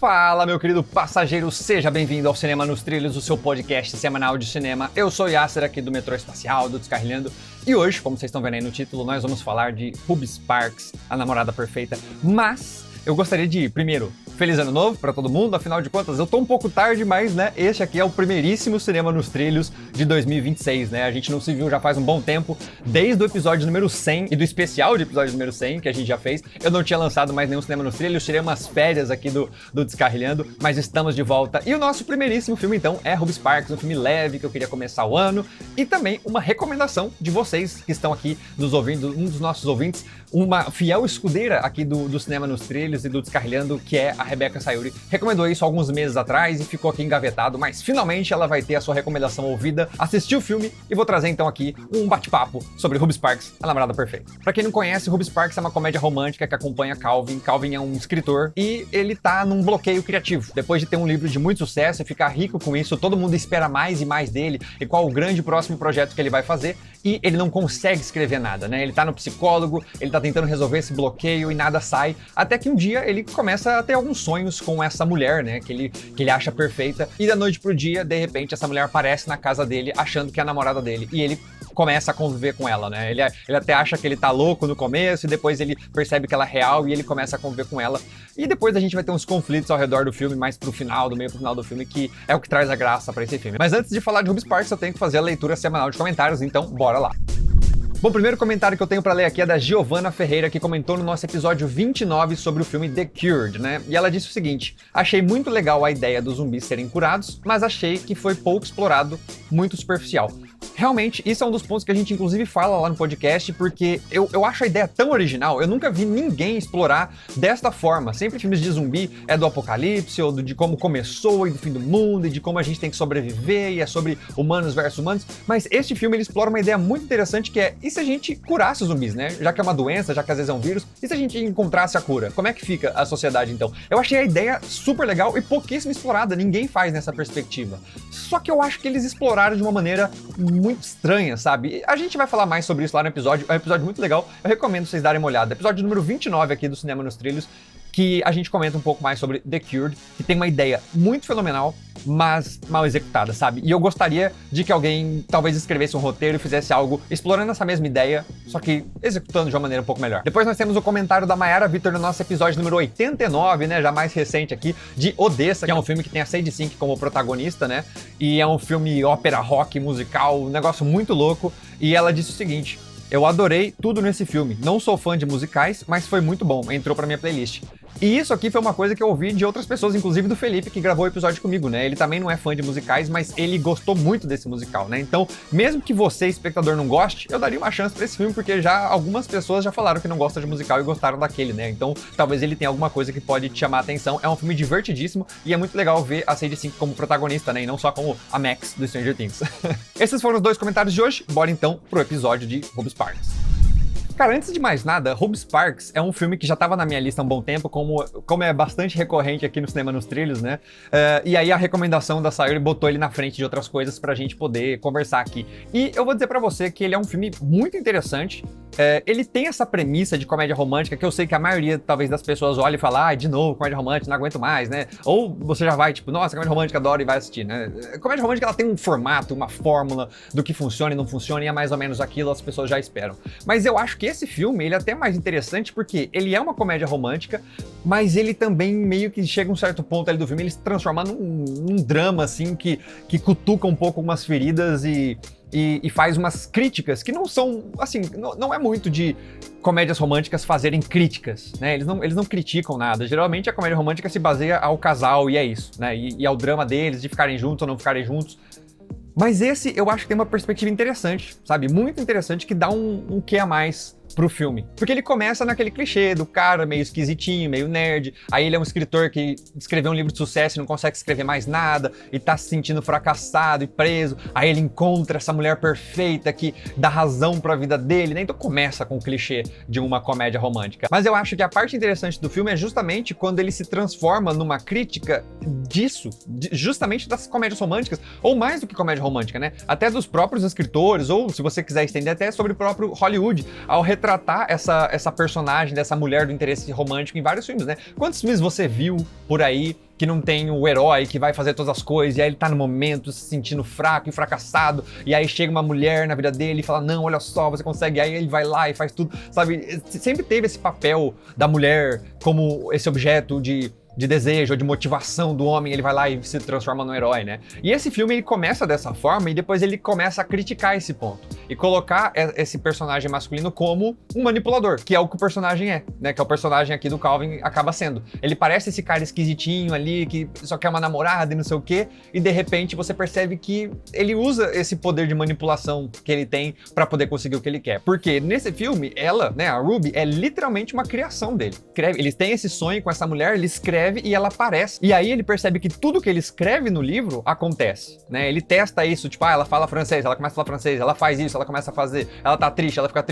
Fala, meu querido passageiro, seja bem-vindo ao Cinema nos Trilhos, o seu podcast semanal de cinema. Eu sou Yasser, aqui do Metrô Espacial, do Descarrilhando, e hoje, como vocês estão vendo aí no título, nós vamos falar de Ruby Sparks, a namorada perfeita, mas eu gostaria de, primeiro, feliz ano novo pra todo mundo, afinal de contas, eu tô um pouco tarde, mas, né, este aqui é o primeiríssimo Cinema nos Trilhos de 2026, né, a gente não se viu já faz um bom tempo, desde o episódio número 100 e do especial de episódio número 100 que a gente já fez, eu não tinha lançado mais nenhum Cinema nos Trilhos, tirei umas férias aqui do Descarrilhando, mas estamos de volta, e o nosso primeiríssimo filme, então, é Ruby Sparks, um filme leve que eu queria começar o ano, e também uma recomendação de vocês que estão aqui nos ouvindo, um dos nossos ouvintes, uma fiel escudeira aqui do Cinema nos Trilhos e do Descarrilhando, que é a Rebeca Sayuri, recomendou isso alguns meses atrás e ficou aqui engavetado, mas finalmente ela vai ter a sua recomendação ouvida, assistiu o filme e vou trazer então aqui um bate-papo sobre Ruby Sparks, a namorada perfeita. Pra quem não conhece, Ruby Sparks é uma comédia romântica que acompanha Calvin. Calvin é um escritor e ele tá num bloqueio criativo. Depois de ter um livro de muito sucesso e ficar rico com isso, todo mundo espera mais e mais dele e qual o grande próximo projeto que ele vai fazer e ele não consegue escrever nada, né? Ele tá no psicólogo, ele tá tentando resolver esse bloqueio e nada sai, até que um dia ele começa a ter alguns sonhos com essa mulher, né, que ele acha perfeita, e da noite pro dia, de repente, essa mulher aparece na casa dele, achando que é a namorada dele, e ele começa a conviver com ela, né, ele até acha que ele tá louco no começo, e depois ele percebe que ela é real, e ele começa a conviver com ela, e depois a gente vai ter uns conflitos ao redor do filme, mais pro final, do meio pro final do filme, que é o que traz a graça pra esse filme. Mas antes de falar de Ruby Sparks, eu tenho que fazer a leitura semanal de comentários, então bora lá. Bom, o primeiro comentário que eu tenho pra ler aqui é da Giovana Ferreira, que comentou no nosso episódio 29 sobre o filme The Cured, né? E ela disse o seguinte: achei muito legal a ideia dos zumbis serem curados, mas achei que foi pouco explorado, muito superficial. Realmente, isso é um dos pontos que a gente inclusive fala lá no podcast, porque eu acho a ideia tão original, eu nunca vi ninguém explorar desta forma. Sempre filmes de zumbi é do apocalipse, ou de como começou, e do fim do mundo, e de como a gente tem que sobreviver, e é sobre humanos versus humanos, mas este filme ele explora uma ideia muito interessante que é, e se a gente curasse os zumbis, né? Já que é uma doença, já que às vezes é um vírus, e se a gente encontrasse a cura? Como é que fica a sociedade então? Eu achei a ideia super legal e pouquíssimo explorada, ninguém faz nessa perspectiva. Só que eu acho que eles exploraram de uma maneira muito estranha, sabe? A gente vai falar mais sobre isso lá no episódio, é um episódio muito legal, eu recomendo vocês darem uma olhada. Episódio número 29 aqui do Cinema nos Trilhos, que a gente comenta um pouco mais sobre The Cured, que tem uma ideia muito fenomenal, mas mal executada, sabe? E eu gostaria de que alguém talvez escrevesse um roteiro e fizesse algo explorando essa mesma ideia, só que executando de uma maneira um pouco melhor. Depois nós temos o comentário da Mayara Vitor no nosso episódio número 89, né, já mais recente aqui, de Odessa, que é um filme que tem a Sadie Sink como protagonista, né? E é um filme ópera rock musical, um negócio muito louco, e ela disse o seguinte: eu adorei tudo nesse filme. Não sou fã de musicais, mas foi muito bom. Entrou pra minha playlist. E isso aqui foi uma coisa que eu ouvi de outras pessoas, inclusive do Felipe, que gravou o episódio comigo, né? Ele também não é fã de musicais, mas ele gostou muito desse musical, né? Então, mesmo que você, espectador, não goste, eu daria uma chance pra esse filme, porque já algumas pessoas já falaram que não gostam de musical e gostaram daquele, né? Então, talvez ele tenha alguma coisa que pode te chamar a atenção. É um filme divertidíssimo e é muito legal ver a Sadie Sink como protagonista, né? E não só como a Max do Stranger Things. Esses foram os dois comentários de hoje. Bora então pro episódio de Ruby Sparks. Cara, antes de mais nada, Ruby Sparks é um filme que já estava na minha lista há um bom tempo, como é bastante recorrente aqui no Cinema nos Trilhos, né? E aí a recomendação da Sayuri botou ele na frente de outras coisas pra gente poder conversar aqui. E eu vou dizer pra você que ele é um filme muito interessante. Ele tem essa premissa de comédia romântica que eu sei que a maioria, talvez, das pessoas olha e fala: de novo, comédia romântica, não aguento mais, né? Ou você já vai, tipo, nossa, comédia romântica, adoro, e vai assistir, né? Comédia romântica, ela tem um formato, uma fórmula do que funciona e não funciona, e é mais ou menos aquilo, as pessoas já esperam. Mas eu acho que esse filme, ele é até mais interessante porque ele é uma comédia romântica, mas ele também meio que chega a um certo ponto ali do filme, ele se transforma num drama, assim, que cutuca um pouco umas feridas e faz umas críticas que não são, assim, não é muito de comédias românticas fazerem críticas, né? Eles não criticam nada. Geralmente a comédia romântica se baseia ao casal e é isso, né? E ao drama deles, de ficarem juntos ou não ficarem juntos. Mas esse eu acho que tem uma perspectiva interessante, sabe? Muito interessante, que dá um quê a mais pro filme. Porque ele começa naquele clichê do cara meio esquisitinho, meio nerd, aí ele é um escritor que escreveu um livro de sucesso e não consegue escrever mais nada, e tá se sentindo fracassado e preso, aí ele encontra essa mulher perfeita que dá razão pra vida dele, né? Então começa com o clichê de uma comédia romântica. Mas eu acho que a parte interessante do filme é justamente quando ele se transforma numa crítica disso, justamente das comédias românticas, ou mais do que comédia romântica, né? Até dos próprios escritores, ou se você quiser estender até sobre o próprio Hollywood, ao retratar retratar essa personagem dessa mulher do interesse romântico em vários filmes, né? Quantos filmes você viu por aí que não tem o herói que vai fazer todas as coisas, e aí ele tá no momento se sentindo fraco e fracassado, e aí chega uma mulher na vida dele e fala, não, olha só, você consegue, e aí ele vai lá e faz tudo, sabe? Sempre teve esse papel da mulher como esse objeto de desejo, ou de motivação do homem, ele vai lá e se transforma num herói, né? E esse filme, ele começa dessa forma, e depois ele começa a criticar esse ponto, e colocar esse personagem masculino como um manipulador, que é o que o personagem é, né? Que é o personagem aqui do Calvin acaba sendo. Ele parece esse cara esquisitinho ali, que só quer uma namorada e não sei o quê, e de repente você percebe que ele usa esse poder de manipulação que ele tem pra poder conseguir o que ele quer. Porque nesse filme, ela, né, a Ruby, é literalmente uma criação dele. Eles têm esse sonho com essa mulher, ele escreve e ela aparece. E aí ele percebe que tudo que ele escreve no livro acontece, né? Ele testa isso, tipo, ela fala francês, ela começa a falar francês, ela faz isso, ela começa a fazer, ela tá triste, ela fica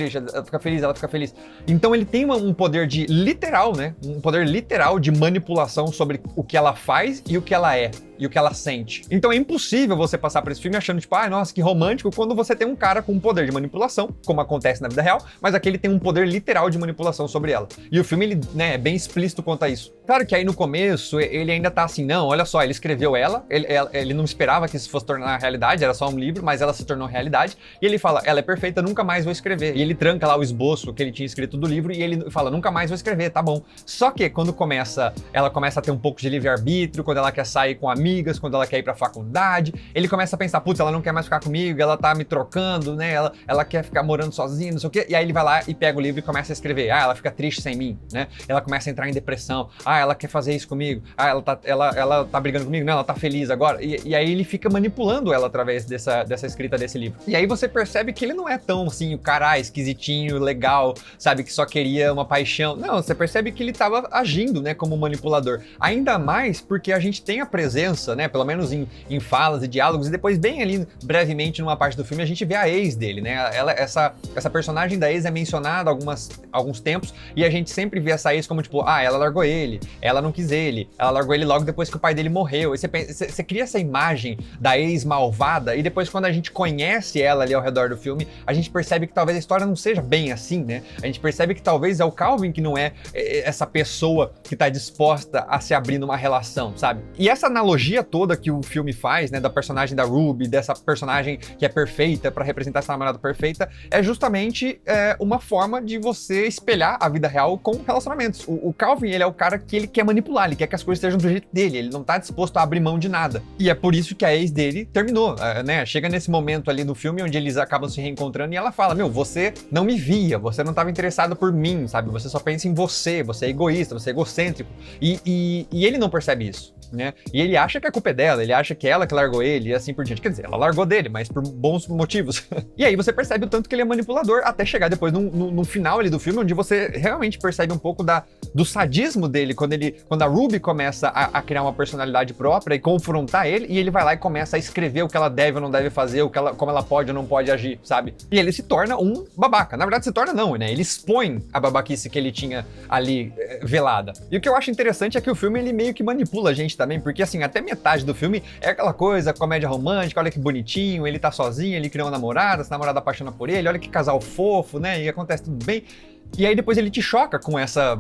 feliz, ela fica feliz. Então ele tem um poder de literal, né? Um poder literal de manipulação sobre o que ela faz e o que ela é. E o que ela sente. Então é impossível você passar por esse filme achando, tipo, nossa, que romântico, quando você tem um cara com um poder de manipulação, como acontece na vida real, mas aqui ele tem um poder literal de manipulação sobre ela. E o filme, ele, né, é bem explícito quanto a isso. Claro que aí no começo, ele ainda tá assim, não, olha só, ele escreveu ele não esperava que isso fosse tornar realidade, era só um livro, mas ela se tornou realidade, e ele fala, ela é perfeita, nunca mais vou escrever. E ele tranca lá o esboço que ele tinha escrito do livro, e ele fala, nunca mais vou escrever, tá bom. Só que quando ela começa a ter um pouco de livre-arbítrio, quando ela quer sair com amigas, quando ela quer ir pra faculdade, ele começa a pensar, putz, ela não quer mais ficar comigo, ela tá me trocando, né, ela quer ficar morando sozinha, não sei o quê, e aí ele vai lá e pega o livro e começa a escrever, ela fica triste sem mim, né, ela começa a entrar em depressão, ela quer fazer isso comigo, ela tá brigando comigo, não, ela tá feliz agora, e aí ele fica manipulando ela através dessa escrita desse livro. E aí você percebe que ele não é tão, assim, o cara esquisitinho, legal, sabe, que só queria uma paixão, não, você percebe que ele tava agindo, né, como manipulador, ainda mais porque a gente tem a presença, né, pelo menos em falas e diálogos, e depois bem ali, brevemente, numa parte do filme, a gente vê a ex dele, né? Essa personagem da ex é mencionada alguns tempos, e a gente sempre vê essa ex como, tipo, ela largou ele, ela não quis ele, ela largou ele logo depois que o pai dele morreu, e você cria essa imagem da ex malvada, e depois quando a gente conhece ela ali ao redor do filme, a gente percebe que talvez a história não seja bem assim, né? A gente percebe que talvez é o Calvin que não é essa pessoa que tá disposta a se abrir numa relação, sabe? E essa analogia toda que o filme faz, né, da personagem da Ruby, dessa personagem que é perfeita pra representar essa namorada perfeita, é justamente uma forma de você espelhar a vida real com relacionamentos. O Calvin, ele é o cara que ele quer manipular, ele quer que as coisas estejam do jeito dele, ele não tá disposto a abrir mão de nada. E é por isso que a ex dele terminou, né? Chega nesse momento ali no filme onde eles acabam se reencontrando e ela fala, você não me via, você não estava interessado por mim, sabe? Você só pensa em você é egoísta, você é egocêntrico. E ele não percebe isso, né? E ele acha que a culpa é dela, ele acha que é ela que largou ele e assim por diante. Quer dizer, ela largou dele, mas por bons motivos. E aí você percebe o tanto que ele é manipulador, até chegar depois no final ali do filme, onde você realmente percebe um pouco do sadismo dele, quando a Ruby começa a criar uma personalidade própria e confrontar ele, e ele vai lá e começa a escrever o que ela deve ou não deve fazer, como ela pode ou não pode agir, sabe? E ele se torna um babaca. Na verdade, se torna não, né? Ele expõe a babaquice que ele tinha ali velada. E o que eu acho interessante é que o filme, ele meio que manipula a gente também, porque assim, até metade do filme é aquela coisa, comédia romântica, olha que bonitinho, ele tá sozinho, ele criou uma namorada, essa namorada apaixona por ele, olha que casal fofo, né, e acontece tudo bem. E aí depois ele te choca com essa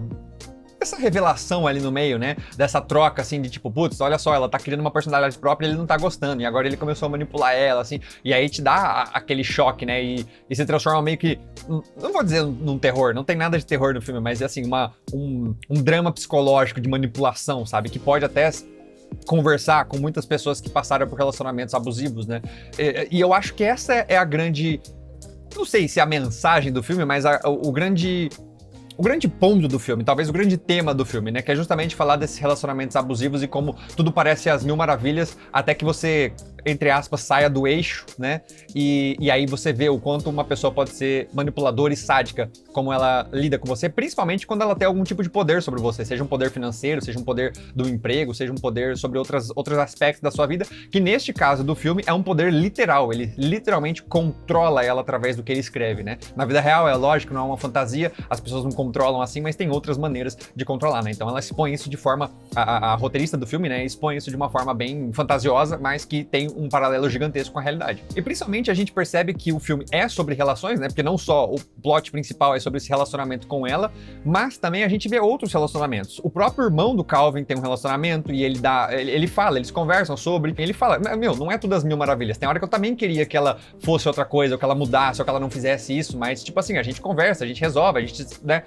revelação ali no meio, né, dessa troca, assim, de tipo, putz, olha só, ela tá criando uma personalidade própria e ele não tá gostando, e agora ele começou a manipular ela, assim, e aí te dá aquele choque, né, e se transforma meio que, não vou dizer num terror, não tem nada de terror no filme, mas é assim, um drama psicológico de manipulação, sabe, que pode até conversar com muitas pessoas que passaram por relacionamentos abusivos, né, e eu acho que essa é a grande, não sei se é a mensagem do filme, mas o grande ponto do filme, talvez o grande tema do filme, né? Que é justamente falar desses relacionamentos abusivos e como tudo parece às mil maravilhas, até que você, entre aspas, saia do eixo, né? E aí você vê o quanto uma pessoa pode ser manipuladora e sádica, como ela lida com você, principalmente quando ela tem algum tipo de poder sobre você, seja um poder financeiro, seja um poder do emprego, seja um poder sobre outros aspectos da sua vida, que neste caso do filme é um poder literal, ele literalmente controla ela através do que ele escreve, né? Na vida real, é lógico, não é uma fantasia, as pessoas não controlam assim, mas tem outras maneiras de controlar, né? Então ela expõe isso de forma, a roteirista do filme, né, expõe isso de uma forma bem fantasiosa, mas que tem um paralelo gigantesco com a realidade. E principalmente a gente percebe que o filme é sobre relações, né? Porque não só o plot principal é sobre esse relacionamento com ela, mas também a gente vê outros relacionamentos. O próprio irmão do Calvin tem um relacionamento e ele fala, eles conversam sobre, ele fala, meu, não é tudo as mil maravilhas. Tem hora que eu também queria que ela fosse outra coisa, ou que ela mudasse, ou que ela não fizesse isso, mas tipo assim, a gente conversa, a gente resolve, a gente, né,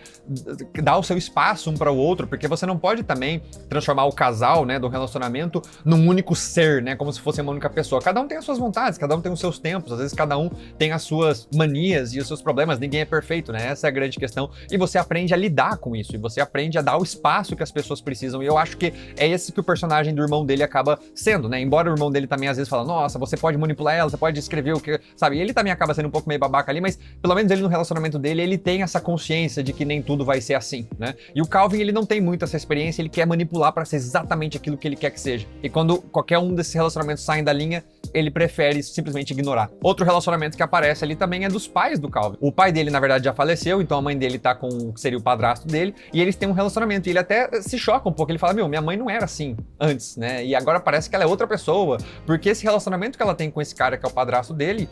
dá o seu espaço um para o outro, porque você não pode também transformar o casal, né, do relacionamento num único ser, né, como se fosse uma única pessoa. Cada um tem as suas vontades, cada um tem os seus tempos, às vezes cada um tem as suas manias e os seus problemas, ninguém é perfeito, né, essa é a grande questão, e você aprende a lidar com isso, e você aprende a dar o espaço que as pessoas precisam, e eu acho que é esse que o personagem do irmão dele acaba sendo, né, embora o irmão dele também às vezes fala, nossa, você pode manipular ela, você pode escrever o que, sabe, e ele também acaba sendo um pouco meio babaca ali, mas pelo menos ele no relacionamento dele, ele tem essa consciência de que nem tudo vai ser assim, né, e o Calvin, ele não tem muito essa experiência, ele quer manipular pra ser exatamente aquilo que ele quer que seja, e quando qualquer um desses relacionamentos saem da linha, ele prefere simplesmente ignorar. Outro relacionamento que aparece ali também é dos pais do Calvin. O pai dele, na verdade, já faleceu, então a mãe dele tá com o que seria o padrasto dele, e eles têm um relacionamento, e ele até se choca um pouco, ele fala, meu, minha mãe não era assim antes, né, e agora parece que ela é outra pessoa, porque esse relacionamento que ela tem com esse cara que é o padrasto dele,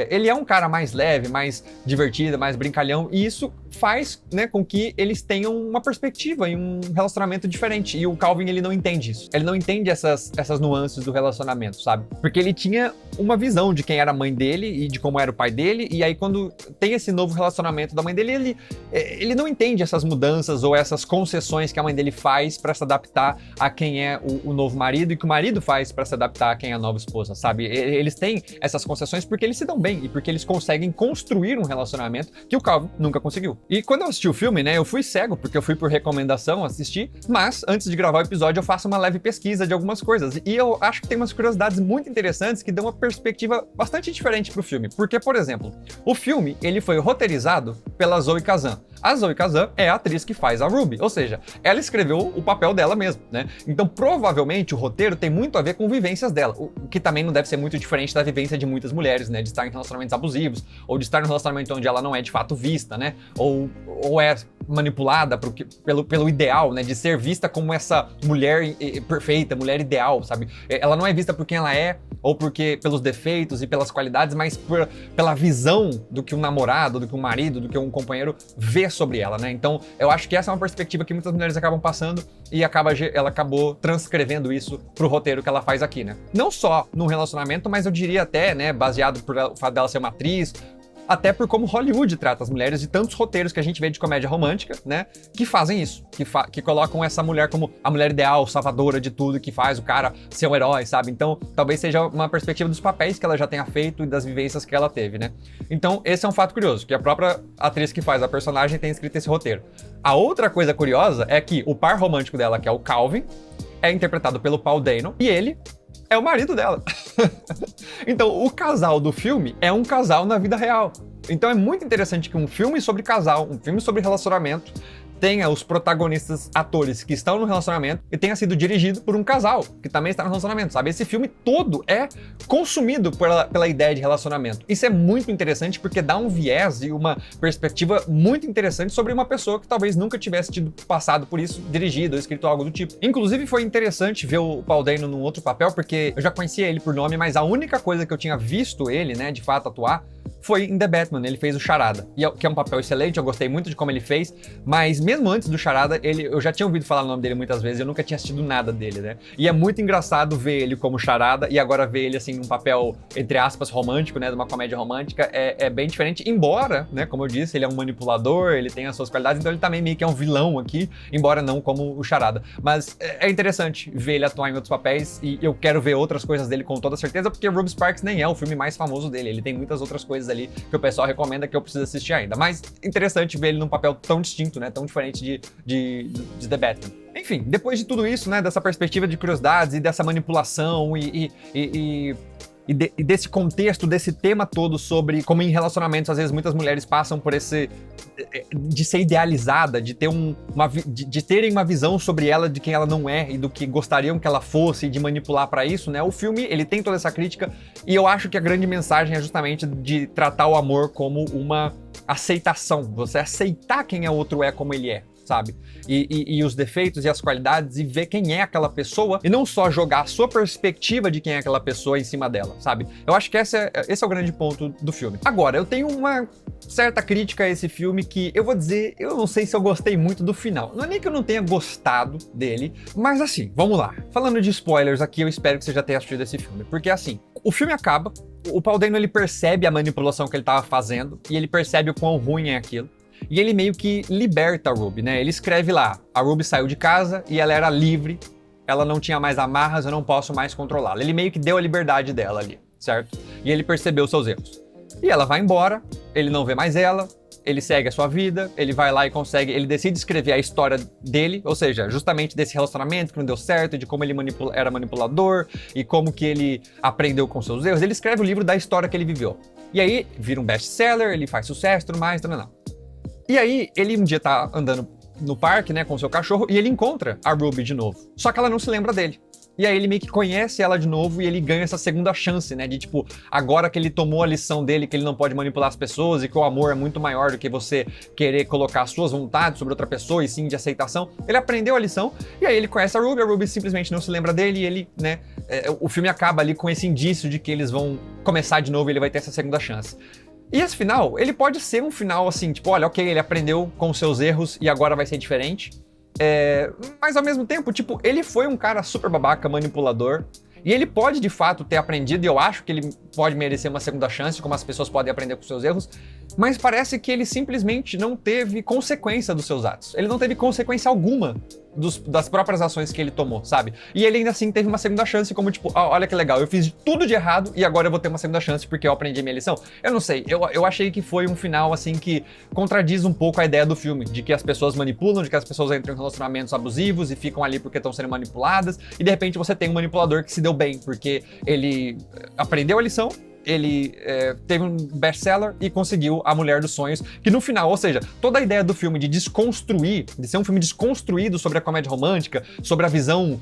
ele é um cara mais leve, mais divertido, mais brincalhão, e isso faz, né, com que eles tenham uma perspectiva e um relacionamento diferente, e o Calvin, ele não entende isso, ele não entende essas nuances do relacionamento, sabe, porque ele tinha uma visão de quem era a mãe dele e de como era o pai dele, e aí quando tem esse novo relacionamento da mãe dele, ele não entende essas mudanças ou essas concessões que a mãe dele faz pra se adaptar a quem é o novo marido e que o marido faz pra se adaptar a quem é a nova esposa, sabe? Eles têm essas concessões porque eles se dão bem e porque eles conseguem construir um relacionamento que o Calvin nunca conseguiu. E quando eu assisti o filme, né, eu fui cego, porque eu fui por recomendação assistir, mas antes de gravar o episódio eu faço uma leve pesquisa de algumas coisas, e eu acho que tem umas curiosidades muito interessantes que dão uma perspectiva bastante diferente pro filme, porque, por exemplo, o filme, ele foi roteirizado pela Zoe Kazan. A Zoe Kazan é a atriz que faz a Ruby, ou seja, ela escreveu o papel dela mesmo, né? Então, provavelmente, o roteiro tem muito a ver com vivências dela, o que também não deve ser muito diferente da vivência de muitas mulheres, né? De estar em relacionamentos abusivos, ou de estar em um relacionamento onde ela não é de fato vista, né? Ou é manipulada pelo ideal, né? De ser vista como essa mulher perfeita, mulher ideal, sabe? Ela não é vista por quem ela é, ou pelos defeitos e pelas qualidades, mas pela visão do que um namorado, do que um marido, do que um companheiro vê sobre ela, né? Então, eu acho que essa é uma perspectiva que muitas mulheres acabam passando e ela acabou transcrevendo isso pro roteiro que ela faz aqui, né? Não só no relacionamento, mas eu diria até, né, baseado por o fato dela ser uma atriz, até por como Hollywood trata as mulheres e tantos roteiros que a gente vê de comédia romântica, né, que fazem isso, que colocam essa mulher como a mulher ideal, salvadora de tudo, que faz o cara ser um herói, sabe? Então, talvez seja uma perspectiva dos papéis que ela já tenha feito e das vivências que ela teve, né? Então, esse é um fato curioso, que a própria atriz que faz a personagem tem escrito esse roteiro. A outra coisa curiosa é que o par romântico dela, que é o Calvin, é interpretado pelo Paul Dano, e ele é o marido dela. Então, o casal do filme é um casal na vida real. Então é muito interessante que um filme sobre casal, um filme sobre relacionamento, tenha os protagonistas atores que estão no relacionamento e tenha sido dirigido por um casal que também está no relacionamento, sabe? Esse filme todo é consumido pela ideia de relacionamento. Isso é muito interessante porque dá um viés e uma perspectiva muito interessante sobre uma pessoa que talvez nunca tivesse passado por isso, dirigido ou escrito algo do tipo. Inclusive foi interessante ver o Paul Dano num outro papel, porque eu já conhecia ele por nome, mas a única coisa que eu tinha visto ele, né, de fato atuar, foi em The Batman, ele fez o Charada, que é um papel excelente, eu gostei muito de como ele fez, mas mesmo antes do Charada, eu já tinha ouvido falar o nome dele muitas vezes, eu nunca tinha assistido nada dele, né? E é muito engraçado ver ele como Charada e agora ver ele, assim, num papel, entre aspas, romântico, né, de uma comédia romântica, é bem diferente, embora, né, como eu disse, ele é um manipulador, ele tem as suas qualidades, então ele também meio que é um vilão aqui, embora não como o Charada. Mas é interessante ver ele atuar em outros papéis e eu quero ver outras coisas dele com toda certeza, porque Ruby Sparks nem é o filme mais famoso dele, ele tem muitas outras coisas ali que o pessoal recomenda que eu preciso assistir ainda. Mas interessante ver ele num papel tão distinto, né? Tão diferente de The Batman. Enfim, depois de tudo isso, né? Dessa perspectiva de curiosidades e dessa manipulação e desse contexto, desse tema todo sobre como em relacionamentos, às vezes, muitas mulheres passam por esse... de ser idealizada, de terem uma visão sobre ela, de quem ela não é e do que gostariam que ela fosse, e de manipular pra isso, né? O filme, ele tem toda essa crítica e eu acho que a grande mensagem é justamente de tratar o amor como uma aceitação, você aceitar quem o outro é como ele é. sabe? E os defeitos e as qualidades e ver quem é aquela pessoa e não só jogar a sua perspectiva de quem é aquela pessoa em cima dela, sabe? Eu acho que esse é o grande ponto do filme. Agora, eu tenho uma certa crítica a esse filme que eu vou dizer, eu não sei se eu gostei muito do final. Não é nem que eu não tenha gostado dele, mas assim, vamos lá. Falando de spoilers aqui, eu espero que você já tenha assistido esse filme, porque assim, o filme acaba, o Paul Dano ele percebe a manipulação que ele tava fazendo e ele percebe o quão ruim é aquilo. E ele meio que liberta a Ruby, né? Ele escreve lá, a Ruby saiu de casa e ela era livre, ela não tinha mais amarras, eu não posso mais controlá-la. Ele meio que deu a liberdade dela ali, certo? E ele percebeu seus erros. E ela vai embora, ele não vê mais ela, ele segue a sua vida, ele vai lá e consegue, ele decide escrever a história dele, ou seja, justamente desse relacionamento que não deu certo, de como ele era manipulador e como que ele aprendeu com seus erros. Ele escreve o livro da história que ele viveu. E aí, vira um best-seller, ele faz sucesso, tudo mais, não. E aí, ele um dia tá andando no parque, né, com o seu cachorro, e ele encontra a Ruby de novo. Só que ela não se lembra dele. E aí ele meio que conhece ela de novo e ele ganha essa segunda chance, né? De tipo, agora que ele tomou a lição dele, que ele não pode manipular as pessoas e que o amor é muito maior do que você querer colocar as suas vontades sobre outra pessoa e sim de aceitação. Ele aprendeu a lição e aí ele conhece a Ruby simplesmente não se lembra dele e ele, né? O filme acaba ali com esse indício de que eles vão começar de novo e ele vai ter essa segunda chance. E esse final, ele pode ser um final assim, tipo, olha, ok, ele aprendeu com os seus erros e agora vai ser diferente. Mas ao mesmo tempo, tipo, ele foi um cara super babaca, manipulador, e ele pode de fato ter aprendido, e eu acho que ele pode merecer uma segunda chance, como as pessoas podem aprender com seus erros, mas parece que ele simplesmente não teve consequência dos seus atos. Ele não teve consequência alguma das próprias ações que ele tomou, sabe? E ele ainda assim teve uma segunda chance, como tipo, olha que legal, eu fiz tudo de errado e agora eu vou ter uma segunda chance porque eu aprendi a minha lição. Eu não sei, eu achei que foi um final assim que contradiz um pouco a ideia do filme, de que as pessoas manipulam, de que as pessoas entram em relacionamentos abusivos e ficam ali porque estão sendo manipuladas, e de repente você tem um manipulador que se deu bem, porque ele aprendeu a lição, ele teve um best-seller e conseguiu a mulher dos sonhos, que no final, ou seja, toda a ideia do filme de desconstruir, de ser um filme desconstruído sobre a comédia romântica, sobre a visão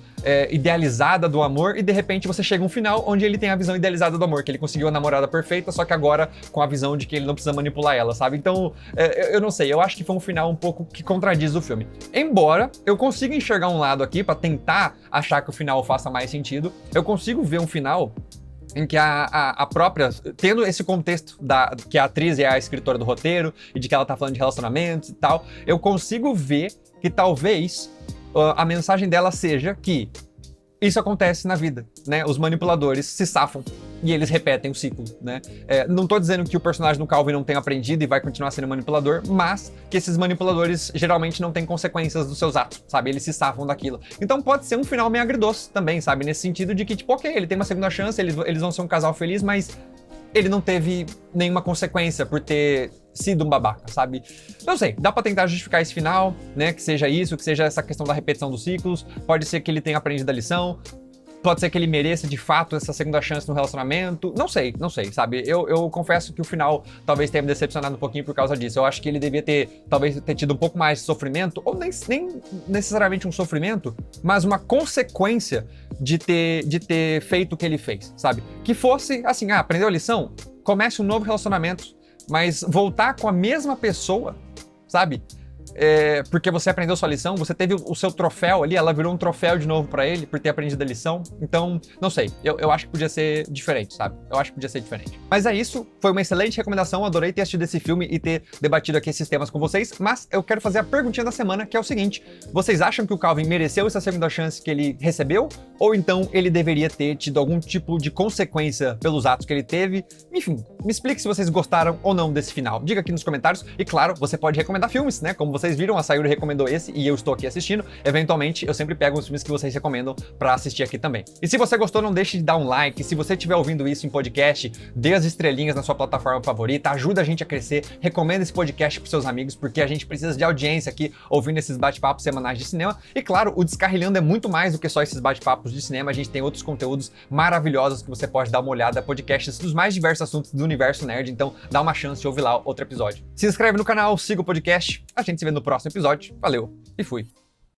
idealizada do amor, e de repente você chega a um final onde ele tem a visão idealizada do amor, que ele conseguiu a namorada perfeita, só que agora com a visão de que ele não precisa manipular ela, sabe? Então, eu não sei, eu acho que foi um final um pouco que contradiz o filme. Embora eu consiga enxergar um lado aqui pra tentar achar que o final faça mais sentido, eu consigo ver um final em que a própria, tendo esse contexto que a atriz é a escritora do roteiro e de que ela tá falando de relacionamentos e tal, eu consigo ver que talvez a mensagem dela seja que isso acontece na vida, né? Os manipuladores se safam e eles repetem o ciclo, né? Não tô dizendo que o personagem do Calvin não tenha aprendido e vai continuar sendo manipulador, mas que esses manipuladores geralmente não têm consequências dos seus atos, sabe? Eles se safam daquilo. Então pode ser um final meio agridoce também, sabe? Nesse sentido de que, tipo, ok, ele tem uma segunda chance, eles vão ser um casal feliz, mas ele não teve nenhuma consequência por ter sido um babaca, sabe? Não sei, dá pra tentar justificar esse final, né? Que seja isso, que seja essa questão da repetição dos ciclos. Pode ser que ele tenha aprendido a lição. Pode ser que ele mereça, de fato, essa segunda chance no relacionamento. Não sei, sabe? Eu confesso que o final talvez tenha me decepcionado um pouquinho por causa disso. Eu acho que ele devia talvez ter tido um pouco mais de sofrimento, ou nem necessariamente um sofrimento, mas uma consequência de ter feito o que ele fez, sabe? Que fosse, assim, aprendeu a lição? Comece um novo relacionamento, mas voltar com a mesma pessoa, sabe? Porque você aprendeu sua lição, você teve o seu troféu ali, ela virou um troféu de novo pra ele por ter aprendido a lição. Então, não sei, eu acho que podia ser diferente, sabe? Eu acho que podia ser diferente. Mas é isso, foi uma excelente recomendação, adorei ter assistido esse filme e ter debatido aqui esses temas com vocês, mas eu quero fazer a perguntinha da semana, que é o seguinte: vocês acham que o Calvin mereceu essa segunda chance que ele recebeu? Ou então ele deveria ter tido algum tipo de consequência pelos atos que ele teve? Enfim, me explique se vocês gostaram ou não desse final. Diga aqui nos comentários e, claro, você pode recomendar filmes, né? Como vocês viram, a Sayuri recomendou esse e eu estou aqui assistindo. Eventualmente, eu sempre pego os filmes que vocês recomendam pra assistir aqui também. E se você gostou, não deixe de dar um like. Se você estiver ouvindo isso em podcast, dê as estrelinhas na sua plataforma favorita, ajuda a gente a crescer, recomenda esse podcast pros seus amigos, porque a gente precisa de audiência aqui, ouvindo esses bate-papos semanais de cinema. E claro, o Descarrilhando é muito mais do que só esses bate-papos de cinema, a gente tem outros conteúdos maravilhosos que você pode dar uma olhada, podcasts dos mais diversos assuntos do universo nerd, então dá uma chance de ouvir lá outro episódio. Se inscreve no canal, siga o podcast, a gente se vê no próximo episódio. Valeu e fui!